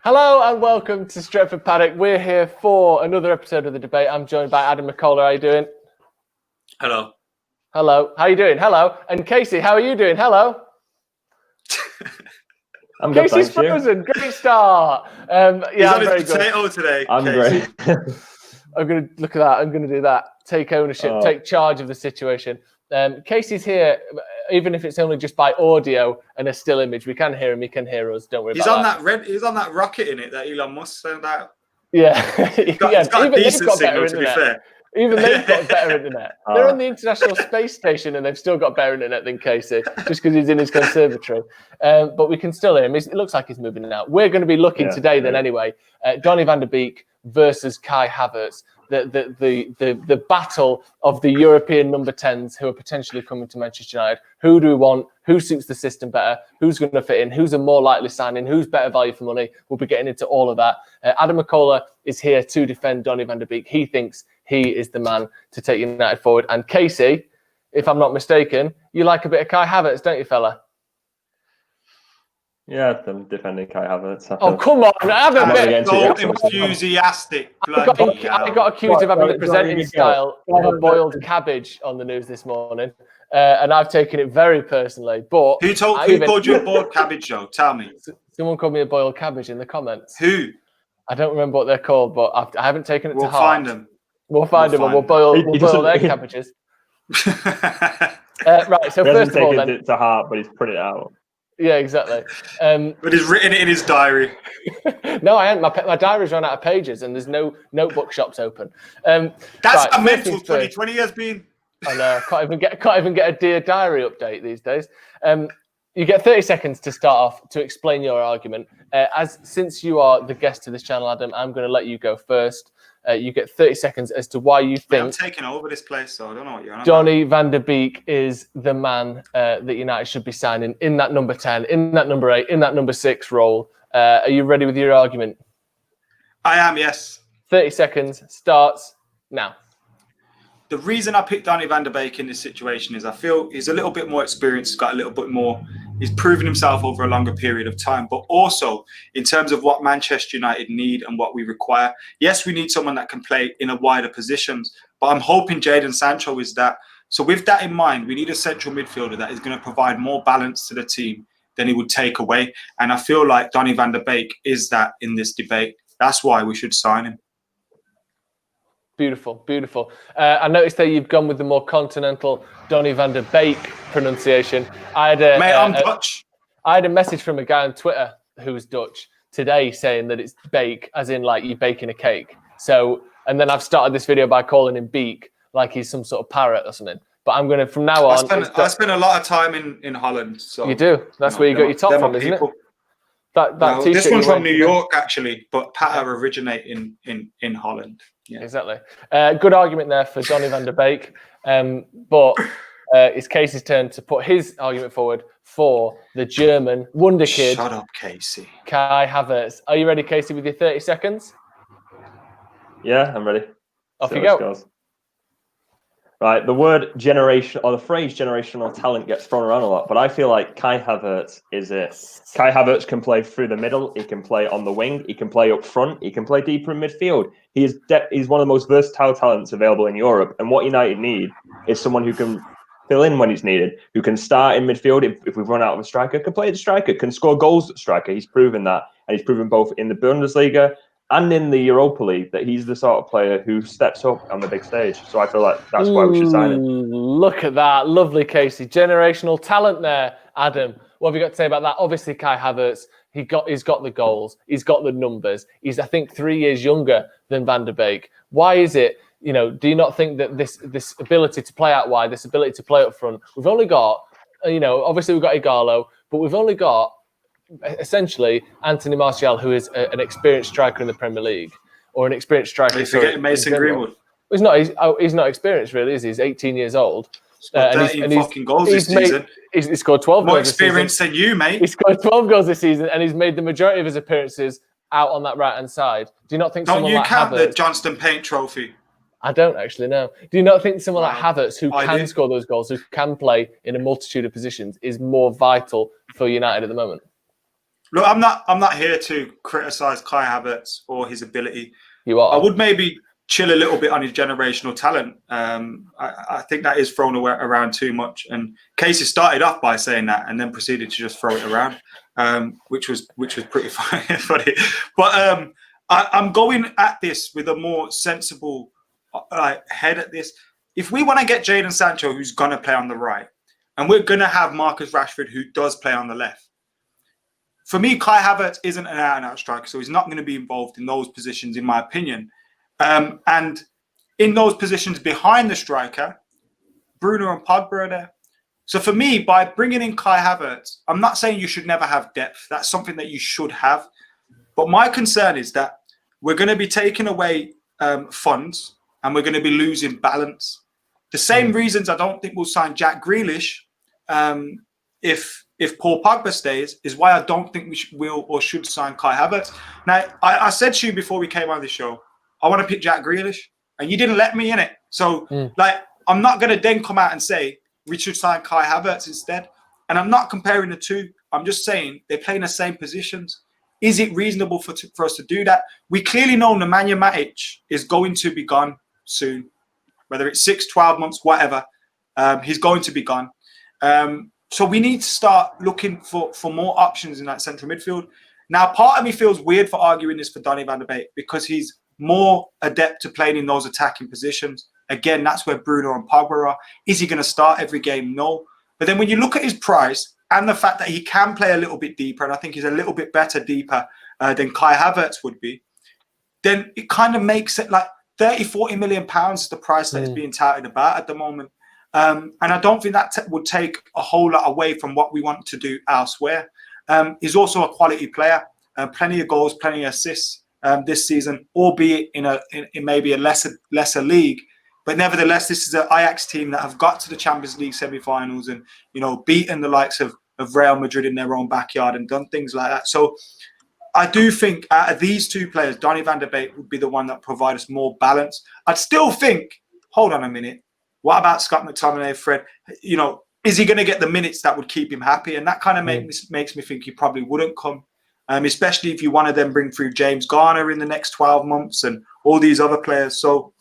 Hello and welcome to Stretford Paddock. We're here for another episode of the debate. I'm joined by Adam McCullough. How are you doing? Hello. Hello. How are you doing? Hello. And Casey, how are you doing? Hello. I'm good, Casey's thank frozen. you. Great start. He's on very his potato good. today. I'm Casey. great. I'm going to look at that. I'm going to do that. Take ownership. Take charge of the situation. Casey's here, even if it's only just by audio and a still image. We can hear him. He can hear us. Don't worry about that. He's on that rocket in it that Elon Musk sent out. Yeah. He's got a decent signal, to be fair. Even they've got better internet. They're on the International Space Station and they've still got better internet than Casey, just because he's in his conservatory. But we can still hear him. It looks like he's moving out. We're going to be looking today then anyway. Donny van der Beek versus Kai Havertz. The battle of the European number 10s who are potentially coming to Manchester United. Who do we want? Who suits the system better? Who's going to fit in? Who's a more likely signing? Who's better value for money? We'll be getting into all of that. Adam McCullough is here to defend Donny van der Beek. He thinks he is the man to take United forward. And Casey, if I'm not mistaken, you like a bit of Kai Havertz, don't you, fella? Yeah, I'm defending Kai Havertz. Oh, come on. Have a bit. So enthusiastic. I got accused of having the presenting style of a boiled cabbage on the news this morning. And I've taken it very personally. But who called you a boiled cabbage, Joe? Tell me. Someone called me a boiled cabbage in the comments. Who? I don't remember what they're called, but I haven't taken it to heart. We'll find them. We'll find them and we'll boil their cabbages. Right, so first of all then. It to heart, but he's put it out. Yeah, exactly. But he's written it in his diary. No, I haven't. My diary's run out of pages and there's no notebook shops open. That's a mental 2020 has been. I know. Can't even get a Dear Diary update these days. You get 30 seconds to start off to explain your argument. Since you are the guest to this channel, Adam, I'm going to let you go first. You get 30 seconds as to why you think I'm taking over this place, so I don't know what you're on about. Donny van der Beek is the man that United should be signing in that number 10, in that number 8, in that number 6 role. Are you ready with your argument? I am, yes. 30 seconds starts now. The reason I picked Donny van der Beek in this situation is I feel he's a little bit more experienced, he's got a little bit more, he's proven himself over a longer period of time, but also in terms of what Manchester United need and what we require. Yes, we need someone that can play in a wider positions, but I'm hoping Jadon Sancho is that. So with that in mind, we need a central midfielder that is going to provide more balance to the team than he would take away. And I feel like Donny van der Beek is that in this debate. That's why we should sign him. Beautiful, beautiful. I noticed that you've gone with the more continental Donny van der Beek pronunciation. I'm Dutch. I had a message from a guy on Twitter who's Dutch today saying that it's bake, as in like you're baking a cake. So, and then I've started this video by calling him Beek, like he's some sort of parrot or something. But I'm going to, from now on... I spend a lot of time in Holland. So you do? That's where you got your top from, isn't it? This one's from New York, actually, but patter originate in Holland. Yeah. Exactly. Good argument there for Donny van der Beek. But it's Casey's turn to put his argument forward for the German wonder kid. Shut up, Casey. Kai Havertz. Are you ready, Casey, with your 30 seconds? Yeah, I'm ready. Off you go. Right, the word generation or the phrase generational talent gets thrown around a lot, but I feel like Kai Havertz is it. Kai Havertz can play through the middle, he can play on the wing, he can play up front, he can play deeper in midfield. He's one of the most versatile talents available in Europe, and what United need is someone who can fill in when he's needed, who can start in midfield if we've run out of a striker, can play as a striker, can score goals as a striker. He's proven that, and he's proven both in the Bundesliga and in the Europa League that he's the sort of player who steps up on the big stage. So I feel like that's why we should sign him. Look at that. Lovely, Casey. Generational talent there, Adam. What have you got to say about that? Obviously, Kai Havertz, he's got the goals. He's got the numbers. He's, I think, 3 years younger than Van der Beek. Why is it, do you not think that this ability to play out wide, this ability to play up front, we've only got, obviously we've got Igalo, but we've only got essentially Anthony Martial, who is an experienced striker in the Premier League, or an experienced striker. You're forgetting Mason Greenwood. He's not experienced really, is he? He's 18 years old. And he's goals this season. He's scored 12 goals. More experience than you, mate. He scored 12 goals this season, and he's made the majority of his appearances out on that right hand side. Do you not think? Don't you like count Havertz, the Johnston Paint Trophy? I don't actually know. Do you not think someone like Havertz, who can score those goals, who can play in a multitude of positions, is more vital for United at the moment? Look, I'm not here to criticize Kai Havertz or his ability. You are. I would maybe chill a little bit on his generational talent. I think that is thrown around too much. And Casey started off by saying that, and then proceeded to just throw it around, which was pretty funny. But I'm going at this with a more sensible head at this. If we want to get Jadon Sancho, who's going to play on the right, and we're going to have Marcus Rashford, who does play on the left. For me, Kai Havertz isn't an out-and-out striker, so he's not going to be involved in those positions, in my opinion. And in those positions behind the striker, Bruno and Pogba are there. So for me, by bringing in Kai Havertz, I'm not saying you should never have depth. That's something that you should have. But my concern is that we're going to be taking away funds and we're going to be losing balance. The same reasons I don't think we'll sign Jack Grealish if Paul Pogba stays is why I don't think we will or should sign Kai Havertz. Now, I said to you before we came on the show, I want to pick Jack Grealish, and you didn't let me in it. So, I'm not going to then come out and say we should sign Kai Havertz instead. And I'm not comparing the two. I'm just saying they play in the same positions. Is it reasonable for us to do that? We clearly know Nemanja Matic is going to be gone soon. Whether it's 6, 12 months, whatever, he's going to be gone. So we need to start looking for more options in that central midfield. Now, part of me feels weird for arguing this for Donny van de Beek because he's more adept to playing in those attacking positions. Again, that's where Bruno and Pogba are. Is he going to start every game? No. But then when you look at his price and the fact that he can play a little bit deeper, and I think he's a little bit better deeper than Kai Havertz would be, then it kind of makes it like 30-40 million pounds is the price that is being touted about at the moment. And I don't think that would take a whole lot away from what we want to do elsewhere. He's also a quality player, plenty of goals, plenty of assists this season, albeit in maybe a lesser league. But nevertheless, this is an Ajax team that have got to the Champions League semi-finals and, beaten the likes of Real Madrid in their own backyard and done things like that. So I do think out of these two players, Donny van de Beek would be the one that provide us more balance. I'd still think, hold on a minute, what about Scott McTominay, Fred? Is he going to get the minutes that would keep him happy? And that kind of makes me think he probably wouldn't come, especially if you want to then bring through James Garner in the next 12 months and all these other players. So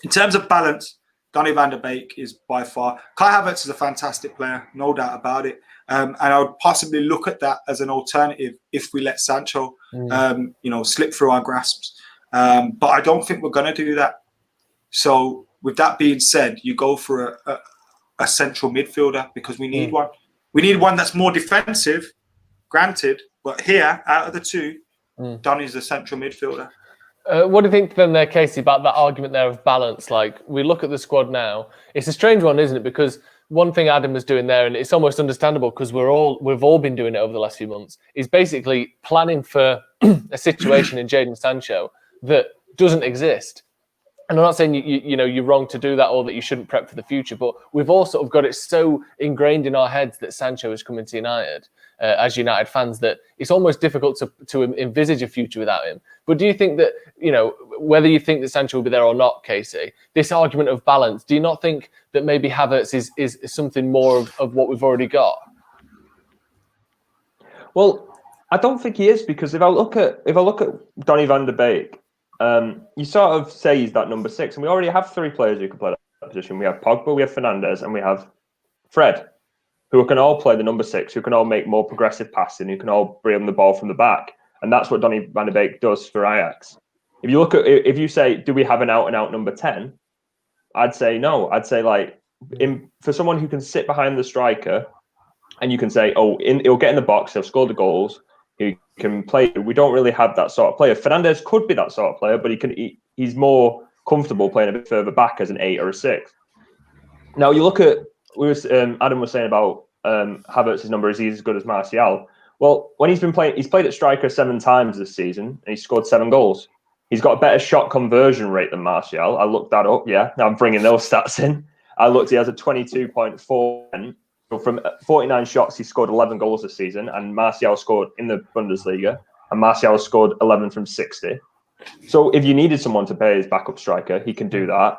in terms of balance, Donny van de Beek is by far. Kai Havertz is a fantastic player, no doubt about it. And I would possibly look at that as an alternative if we let Sancho, slip through our grasps. But I don't think we're going to do that. So with that being said, you go for a central midfielder because we need one. We need one that's more defensive, granted. But here, out of the two, Donny's the central midfielder. What do you think then there, Casey, about that argument there of balance? Like, we look at the squad now. It's a strange one, isn't it? Because one thing Adam was doing there, and it's almost understandable because we've all been doing it over the last few months, is basically planning for a situation in Jadon Sancho that doesn't exist. And I'm not saying you're wrong to do that or that you shouldn't prep for the future, but we've all sort of got it so ingrained in our heads that Sancho is coming to United as United fans that it's almost difficult to envisage a future without him. But do you think that, whether you think that Sancho will be there or not, Casey, this argument of balance, do you not think that maybe Havertz is something more of what we've already got? Well, I don't think he is, because if I look at Donny van de Beek, you sort of say he's that number 6, and we already have 3 players who can play that position. We have Pogba, we have Fernandes, and we have Fred, who can all play the number 6, who can all make more progressive passing, who can all bring the ball from the back. And that's what Donny van de Beek does for Ajax. If you say, do we have an out-and-out number 10? I'd say no. I'd say, for someone who can sit behind the striker, and you can say, he'll get in the box, he'll score the goals, he can play. We don't really have that sort of player. Fernandes could be that sort of player, but he's more comfortable playing a bit further back as an 8 or a 6. Now, you look at, Adam was saying about Havertz's number, is he as good as Martial? Well, when he's been playing, he's played at striker 7 times this season, and he's scored 7 goals. He's got a better shot conversion rate than Martial. I looked that up, yeah. Now I'm bringing those stats in. He has a 22.4. So from 49 shots, he scored 11 goals this season, and Martial scored in the Bundesliga, and Martial scored 11 from 60. So if you needed someone to play his backup striker, he can do that.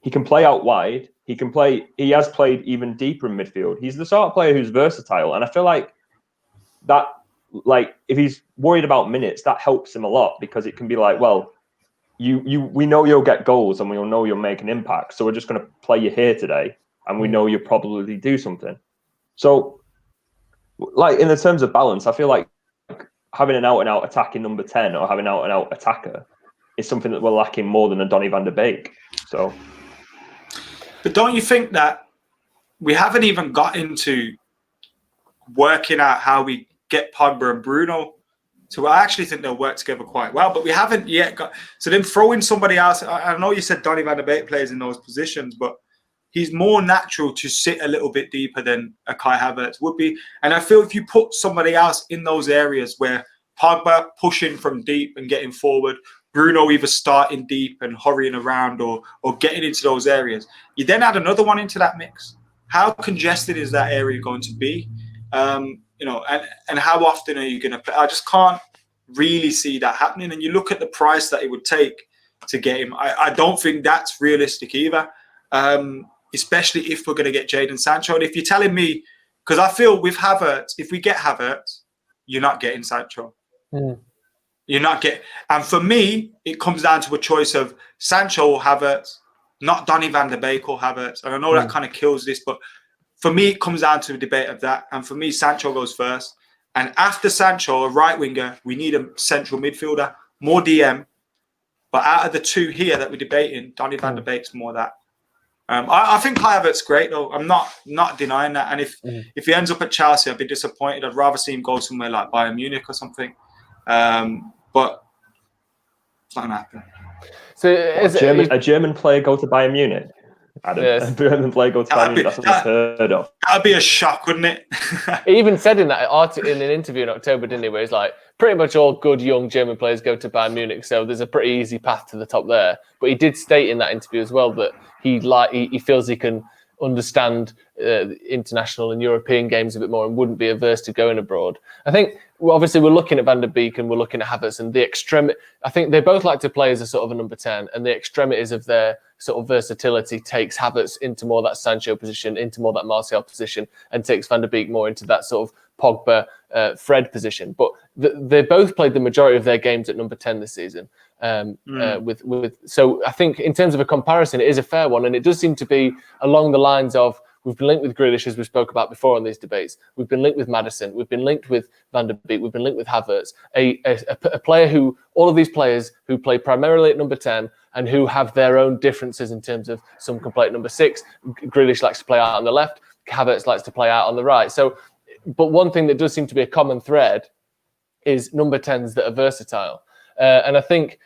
He can play out wide. He has played even deeper in midfield. He's the sort of player who's versatile, and I feel like that like if he's worried about minutes, that helps him a lot because it can be like, well, we know you'll get goals and we know you'll make an impact, so we're just going to play you here today, and we know you'll probably do something. So, like in the terms of balance, I feel like having an out-and-out attacking number 10 or having an out-and-out attacker is something that we're lacking more than a Donny van de Beek. So, but don't you think that we haven't even got into working out how we get Pogba and Bruno? So I actually think they'll work together quite well, but we haven't yet got. So then throw in somebody else. I know you said Donny van de Beek plays in those positions, but he's more natural to sit a little bit deeper than a Kai Havertz would be. And I feel if you put somebody else in those areas where Pogba pushing from deep and getting forward, Bruno either starting deep and hurrying around or getting into those areas, you then add another one into that mix. How congested is that area going to be? And how often are you going to play? I just can't really see that happening. And you look at the price that it would take to get him. I don't think that's realistic either, especially if we're going to get Jadon Sancho. And if you're telling me, because I feel with Havertz, if we get Havertz, you're not getting Sancho. You're not getting. And for me, it comes down to a choice of Sancho or Havertz, not Donny van de Beek or Havertz. And I know that kind of kills this, but for me, it comes down to a debate of that. And for me, Sancho goes first. And after Sancho, a right winger, we need a central midfielder, more DM. But out of the two here that we're debating, Donny van de Beek's more that. I think Kai Havertz's great, though. I'm not denying that. And if he ends up at Chelsea, I'd be disappointed. I'd rather see him go somewhere like Bayern Munich or something. But it's not going to happen. So a German player go to Bayern Munich? Adam, yes. A German player go to Bayern Munich? That's what I've heard of. That'd be a shock, wouldn't it? He even said in that article, in an interview in October, didn't he, where he's like, pretty much all good young German players go to Bayern Munich, so there's a pretty easy path to the top there. But he did state in that interview as well that he feels he can understand international and European games a bit more and wouldn't be averse to going abroad. I think obviously we're looking at Van der Beek and we're looking at Havertz, and the extremity. I think they both like to play as a sort of a number 10, and the extremities of their sort of versatility takes Havertz into more that Sancho position, into more that Martial position, and takes Van der Beek more into that sort of Pogba, Fred position. But they both played the majority of their games at number 10 this season. So I think in terms of a comparison, it is a fair one, and it does seem to be along the lines of we've been linked with Grealish, as we spoke about before on these debates. We've been linked with Maddison. We've been linked with Van der Beek. We've been linked with Havertz. A player who, all of these players who play primarily at number 10 and who have their own differences in terms of some can play at number 6. Grealish likes to play out on the left. Havertz likes to play out on the right. So, but one thing that does seem to be a common thread is number 10s that are versatile. And I think,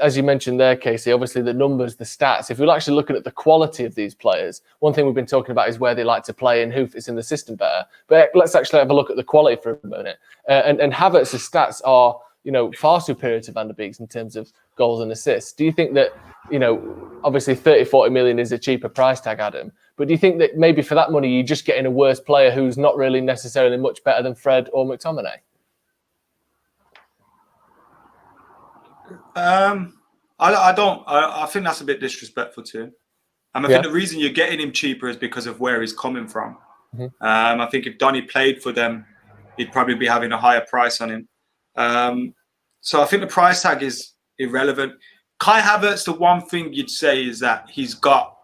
as you mentioned there, Casey, obviously the numbers, the stats, if we're actually looking at the quality of these players, one thing we've been talking about is where they like to play and who fits in the system better. But let's actually have a look at the quality for a minute. And Havertz's stats are, far superior to Van der Beek's in terms of goals and assists. Do you think that, obviously 30-40 million is a cheaper price tag, Adam, but do you think that maybe for that money you're just getting a worse player who's not really necessarily much better than Fred or McTominay? I think that's a bit disrespectful to him. I think the reason you're getting him cheaper is because of where he's coming from. I think if Donny played for them, he'd probably be having a higher price on him. So I think the price tag is irrelevant. Kai Havertz, the one thing you'd say is that he's got,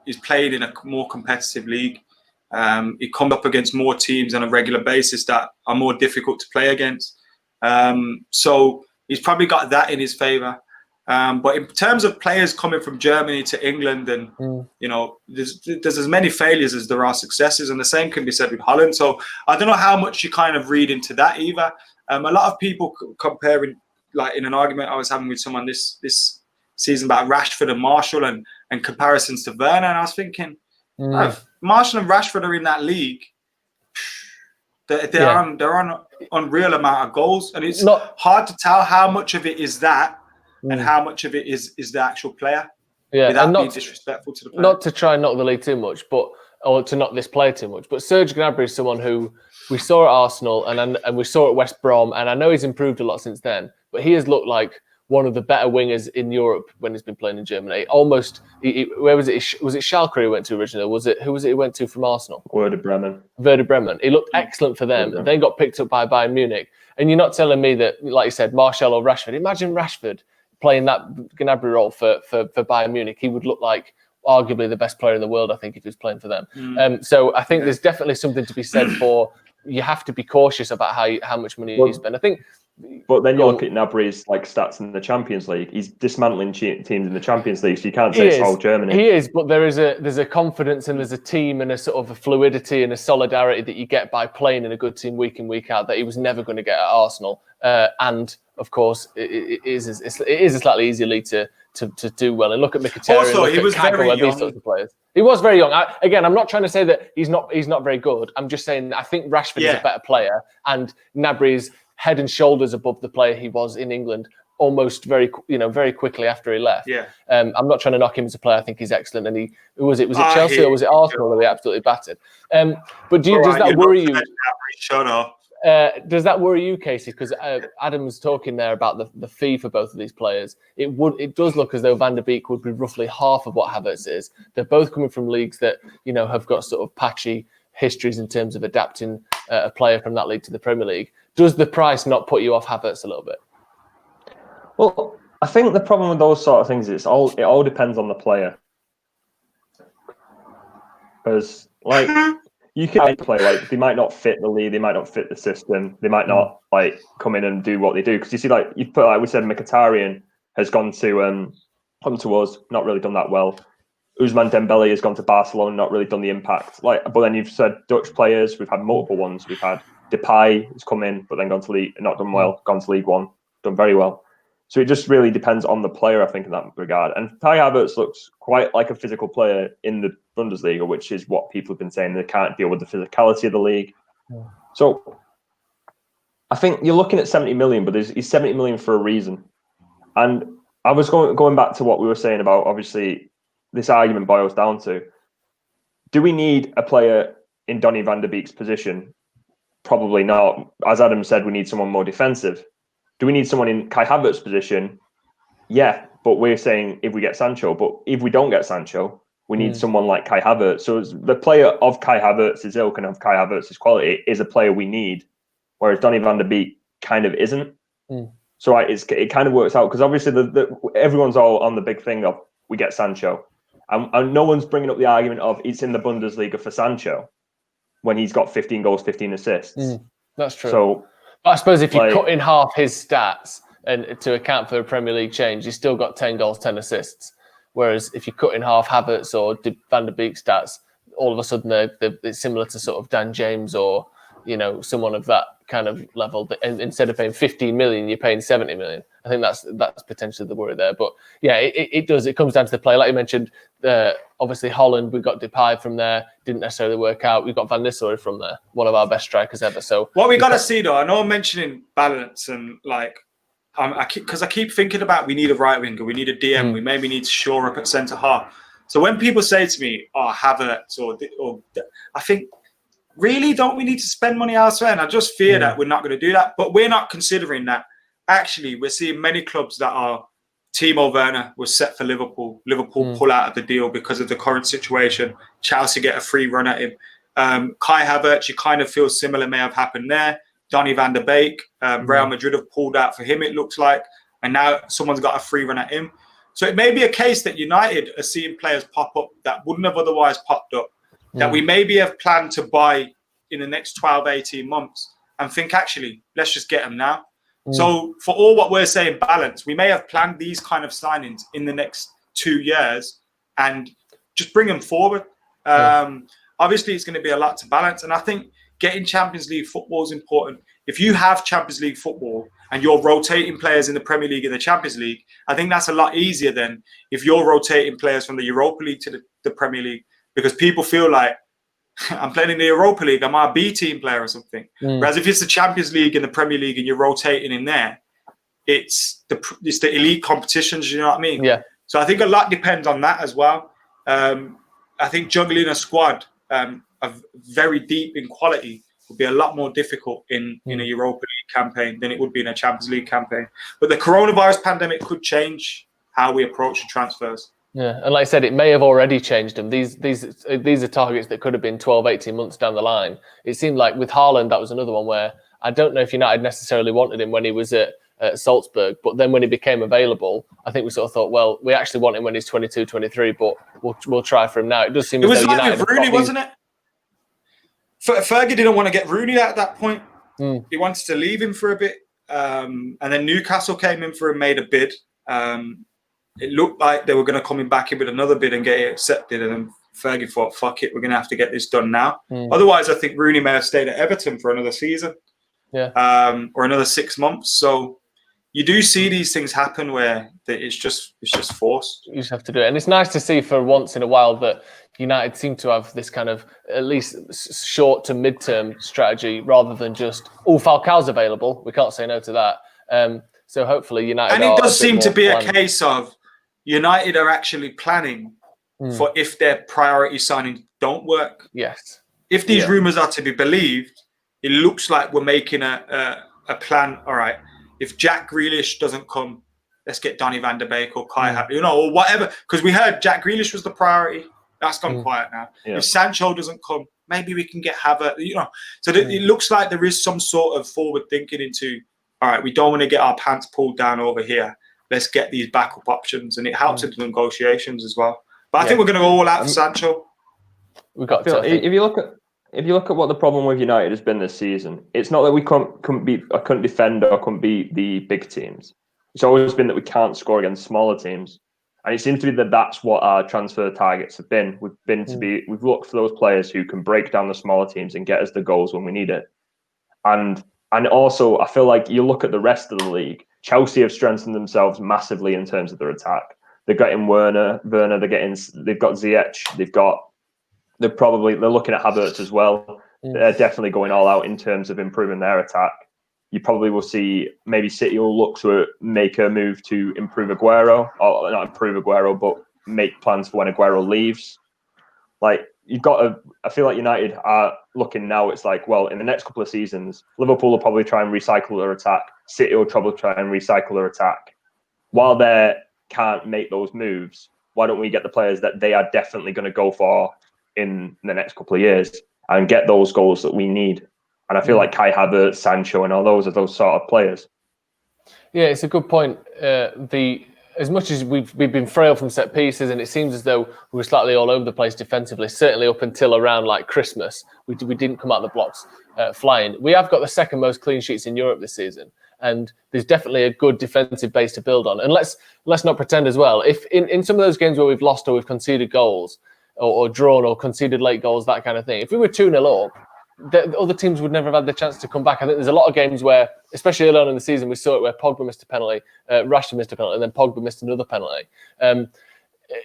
he's played in a more competitive league. He comes up against more teams on a regular basis that are more difficult to play against. So he's probably got that in his favour. But in terms of players coming from Germany to England, and there's as many failures as there are successes, and the same can be said with Holland. So I don't know how much you kind of read into that either. A lot of people comparing, like in an argument I was having with someone this season about Rashford and Martial and comparisons to Werner, and I was thinking, Martial and Rashford are in that league. They're on unreal amount of goals, and it's not hard to tell how much of it is that and how much of it is the actual player. Yeah, without and being disrespectful to the player. Not to try and knock the league too much, or to knock this player too much. But Serge Gnabry is someone who we saw at Arsenal and we saw at West Brom, and I know he's improved a lot since then. But he has looked like one of the better wingers in Europe when he's been playing in Germany. Almost, where was it? Was it Schalke he went to originally? Who was it he went to from Arsenal? Werder Bremen. He looked excellent for them. And then got picked up by Bayern Munich. And you're not telling me that, like you said, Martial or Rashford. Imagine Rashford playing that Gnabry role for Bayern Munich. He would look like arguably the best player in the world, I think, if he was playing for them. So I think there's definitely something to be said for you have to be cautious about how much money you spend. I think. But then you look at Gnabry's stats in the Champions League. He's dismantling teams in the Champions League, so you can't say it's all Germany. He is, but there's a confidence and there's a team and a sort of a fluidity and a solidarity that you get by playing in a good team week in, week out that he was never going to get at Arsenal. And of course, it is a slightly easier league to do well. And look at Mkhitaryan. Also, he was very young. These sorts of players. He was very young. I'm not trying to say that he's not very good. I'm just saying I think Rashford is a better player, and Gnabry's head and shoulders above the player he was in England almost very quickly after he left. Yeah. I'm not trying to knock him as a player. I think he's excellent. And was it Chelsea or was it Arsenal that they absolutely battered? But does that worry you? Shut up. Does that worry you, Casey? Because Adam was talking there about the fee for both of these players. It does look as though Van der Beek would be roughly half of what Havertz is. They're both coming from leagues that have got sort of patchy histories in terms of adapting a player from that league to the Premier League. Does the price not put you off Havertz a little bit? Well, I think the problem with those sort of things is it all depends on the player. Because you can play they might not fit the league, they might not fit the system, they might not come in and do what they do. Because you see, we said, Mkhitaryan has gone to us, not really done that well. Ousmane Dembele has gone to Barcelona, not really done the impact. But then you've said Dutch players, we've had multiple ones. We've had Depay has come in, but then gone to league, not done well, gone to League One, done very well. So it just really depends on the player, I think, in that regard. And Kai Havertz looks quite like a physical player in the Bundesliga, which is what people have been saying. They can't deal with the physicality of the league. Yeah. So I think you're looking at 70 million, but he's 70 million for a reason. And I was going back to what we were saying about, obviously, this argument boils down to, do we need a player in Donny van der Beek's position? Probably not. As Adam said, we need someone more defensive. Do we need someone in Kai Havertz's position? Yeah, but we're saying if we get Sancho. But if we don't get Sancho, we need someone like Kai Havertz. So the player of Kai Havertz's ilk and of Kai Havertz's quality is a player we need, whereas Donny van der Beek kind of isn't. So it kind of works out because obviously everyone's all on the big thing of we get Sancho. And no one's bringing up the argument of it's in the Bundesliga for Sancho when he's got 15 goals, 15 assists. That's true. So I suppose if you cut in half his stats and to account for a Premier League change, he's still got 10 goals, 10 assists. Whereas if you cut in half Havertz or Van der Beek stats, all of a sudden it's similar to sort of Dan James or someone of that kind of level. And instead of paying 15 million, you're paying 70 million. I think that's potentially the worry there. But yeah, it does. It comes down to the play. Like you mentioned, obviously Holland, we got Depay from there. Didn't necessarily work out. We got Van Nistelrooy from there, one of our best strikers ever. So what we got to see though, I know I'm mentioning balance and I keep thinking about we need a right winger, we need a DM, we maybe need to shore up at centre half. So when people say to me, "Oh, Havertz," or I think, really, don't we need to spend money elsewhere? And I just fear that we're not going to do that. But we're not considering that. Actually, we're seeing many clubs that are Timo Werner was set for Liverpool. Liverpool pull out of the deal because of the current situation. Chelsea get a free run at him. Kai Havertz, you kind of feel similar may have happened there. Donny van der Beek, Real Madrid have pulled out for him, it looks like. And now someone's got a free run at him. So it may be a case that United are seeing players pop up that wouldn't have otherwise popped up, that we maybe have planned to buy in the next 12, 18 months and think, actually, let's just get them now. So for all what we're saying, balance, we may have planned these kind of signings in the next 2 years and just bring them forward. Obviously, it's going to be a lot to balance. And I think getting Champions League football is important. If you have Champions League football and you're rotating players in the Premier League and the Champions League, I think that's a lot easier than if you're rotating players from the Europa League to the Premier League, because people feel like, I'm playing in the Europa League, I'm a B team player or something. Whereas if it's the Champions League and the Premier League and you're rotating in there, it's the elite competitions, you know what I mean? Yeah. So I think a lot depends on that as well. I think juggling a squad of very deep in quality would be a lot more difficult in a Europa League campaign than it would be in a Champions League campaign. But the coronavirus pandemic could change how we approach the transfers. Yeah, and like I said, it may have already changed them. These are targets that could have been 12, 18 months down the line. It seemed like with Haaland, that was another one where I don't know if United necessarily wanted him when he was at Salzburg, but then when he became available, I think we sort of thought, well, we actually want him when he's 22, 23, but we'll try for him now. It does seem it was as though like United with Rooney, wasn't it? Fergie didn't want to get Rooney at that point. He wanted to leave him for a bit, and then Newcastle came in for and made a bid. It looked like they were going to come back in with another bid and get it accepted, and then Fergie thought, fuck it, we're going to have to get this done now. Otherwise, I think Rooney may have stayed at Everton for another season, or another 6 months. So you do see these things happen where it's just forced. You just have to do it. And it's nice to see for once in a while that United seem to have this kind of at least short to mid-term strategy rather than just, Falcao's available. We can't say no to that. So hopefully United And it does seem to be a case of United are actually planning for if their priority signings don't work. Yes. If these rumours are to be believed, it looks like we're making a plan. All right, if Jack Grealish doesn't come, let's get Donny van der Beek or Kai Havertz, or whatever. Because we heard Jack Grealish was the priority. That's gone quiet now. Yeah. If Sancho doesn't come, maybe we can get Havertz, So it looks like there is some sort of forward thinking into, all right, we don't want to get our pants pulled down over here. Let's get these backup options. And it helps in the negotiations as well. But I think we're going to go all out for Sancho. We've got if you look at what the problem with United has been this season, it's not that we couldn't defend or couldn't beat the big teams. It's always been that we can't score against smaller teams. And it seems to be that that's what our transfer targets have been. We've looked for those players who can break down the smaller teams and get us the goals when we need it. And also, I feel like you look at the rest of the league, Chelsea have strengthened themselves massively in terms of their attack. They're getting Werner, they've got Ziyech, they're looking at Havertz as well. They're definitely going all out in terms of improving their attack. You probably will see maybe City will look to make a move to improve Aguero, or not improve Aguero, but make plans for when Aguero leaves. Like, I feel like United are looking now, it's like, well, in the next couple of seasons, Liverpool will probably try and recycle their attack. City will probably try and recycle their attack. While they can't make those moves, why don't we get the players that they are definitely going to go for in the next couple of years and get those goals that we need? And I feel like Kai Havertz, Sancho, and all those are those sort of players. Yeah, it's a good point. As much as we've been frail from set pieces, and it seems as though we were slightly all over the place defensively, certainly up until around like Christmas, we didn't come out the blocks flying. We have got the second most clean sheets in Europe this season, and there's definitely a good defensive base to build on. And let's not pretend as well, if in some of those games where we've lost or we've conceded goals or drawn or conceded late goals, that kind of thing, if we were 2-0 up, the other teams would never have had the chance to come back. I think there's a lot of games where, especially early on in the season, we saw it where Pogba missed a penalty, Rashford missed a penalty, and then Pogba missed another penalty.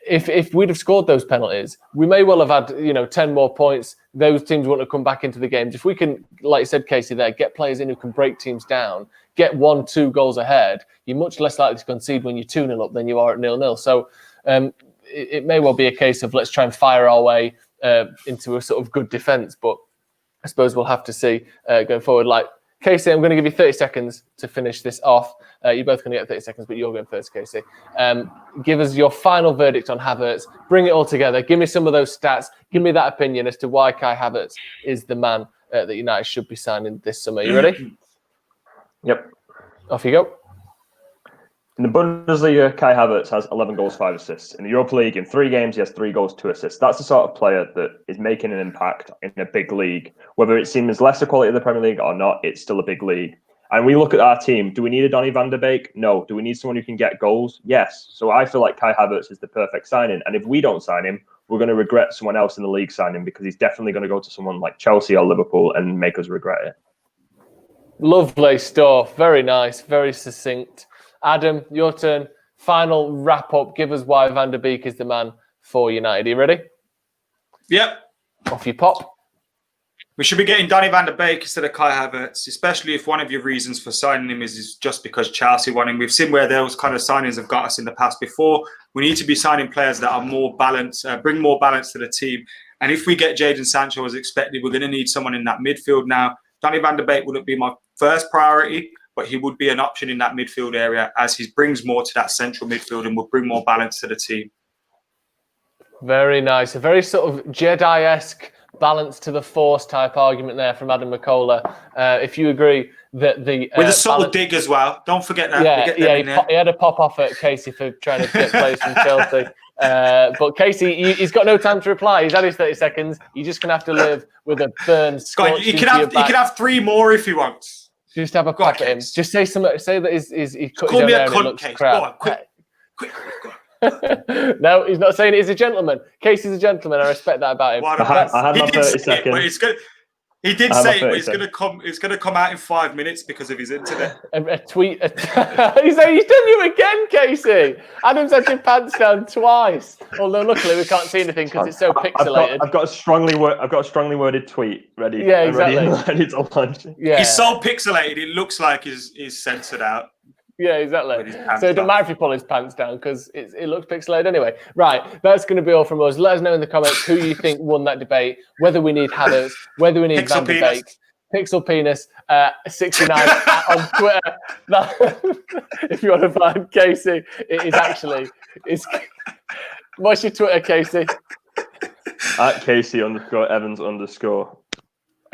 If we'd have scored those penalties, we may well have had 10 more points. Those teams wouldn't have come back into the games. If we can, like you said, Casey, there, get players in who can break teams down, get 1-2 goals ahead, you're much less likely to concede when you're 2-0 up than you are at 0-0. So it may well be a case of let's try and fire our way into a sort of good defence, but I suppose we'll have to see going forward. Like, Casey, I'm going to give you 30 seconds to finish this off. You're both going to get 30 seconds, but you're going first, Casey. Give us your final verdict on Havertz. Bring it all together. Give me some of those stats. Give me that opinion as to why Kai Havertz is the man that United should be signing this summer. You ready? Yep. Off you go. In the Bundesliga, Kai Havertz has 11 goals, 5 assists. In the Europa League, in 3 games, he has 3 goals, 2 assists. That's the sort of player that is making an impact in a big league. Whether it seems lesser quality of the Premier League or not, it's still a big league. And we look at our team. Do we need a Donny van der Beek? No. Do we need someone who can get goals? Yes. So I feel like Kai Havertz is the perfect signing. And if we don't sign him, we're going to regret someone else in the league signing him, because he's definitely going to go to someone like Chelsea or Liverpool and make us regret it. Lovely stuff. Very nice. Very succinct. Adam, your turn. Final wrap up. Give us why Van der Beek is the man for United. Are you ready? Yep. Off you pop. We should be getting Donny van der Beek instead of Kai Havertz, especially if one of your reasons for signing him is just because Chelsea want him. We've seen where those kind of signings have got us in the past before. We need to be signing players that are more balanced, bring more balance to the team. And if we get Jadon Sancho as expected, we're going to need someone in that midfield now. Donny van de Beek wouldn't be my first priority, but he would be an option in that midfield area as he brings more to that central midfield and will bring more balance to the team. Very nice. A very sort of Jedi-esque balance to the Force type argument there from Adam McCullough. If you agree that the... with a subtle dig as well. Don't forget that. He had a pop-off at Casey for trying to get players from Chelsea. But Casey, he's got no time to reply. He's had his 30 seconds. You're just going to have to live with a burn. He can have 3 more if he wants. Just have a pop at him. Just say something. Say that he cut Call his me own a hair and it cunt, looks Case. crap. Go on, quick. No, he's not saying it. He's a gentleman. Casey's a gentleman. I respect that about him. I had my 30 seconds. He did say it, but it's going to come out in 5 minutes because of his internet. A tweet. He's done you again, Casey. Adam's had your pants down twice. Although luckily we can't see anything because it's so pixelated. I've got a strongly worded tweet ready. Yeah, exactly. Ready to launch. Yeah. He's so pixelated. It looks like he's censored out. Yeah, exactly. So it doesn't matter if he pulls his pants down because it looks pixelated anyway. Right, that's going to be all from us. Let us know in the comments who you think won that debate, whether we need Havertz, whether we need Van de Beek, Pixel Penis 69 on Twitter. If you want to find Casey, it is actually... What's your Twitter, Casey? At Casey_Evans_.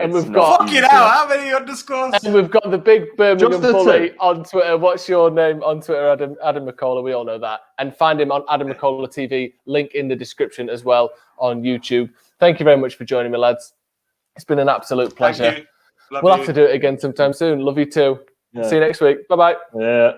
And we've got fucking hell, how many underscores? And we've got the big Birmingham bully on Twitter. What's your name on Twitter, Adam McCullough? We all know that. And find him on Adam McCullough TV. Link in the description as well on YouTube. Thank you very much for joining me, lads. It's been an absolute pleasure. We'll have to do it again sometime soon. Love you too. Yeah. See you next week. Bye bye. Yeah.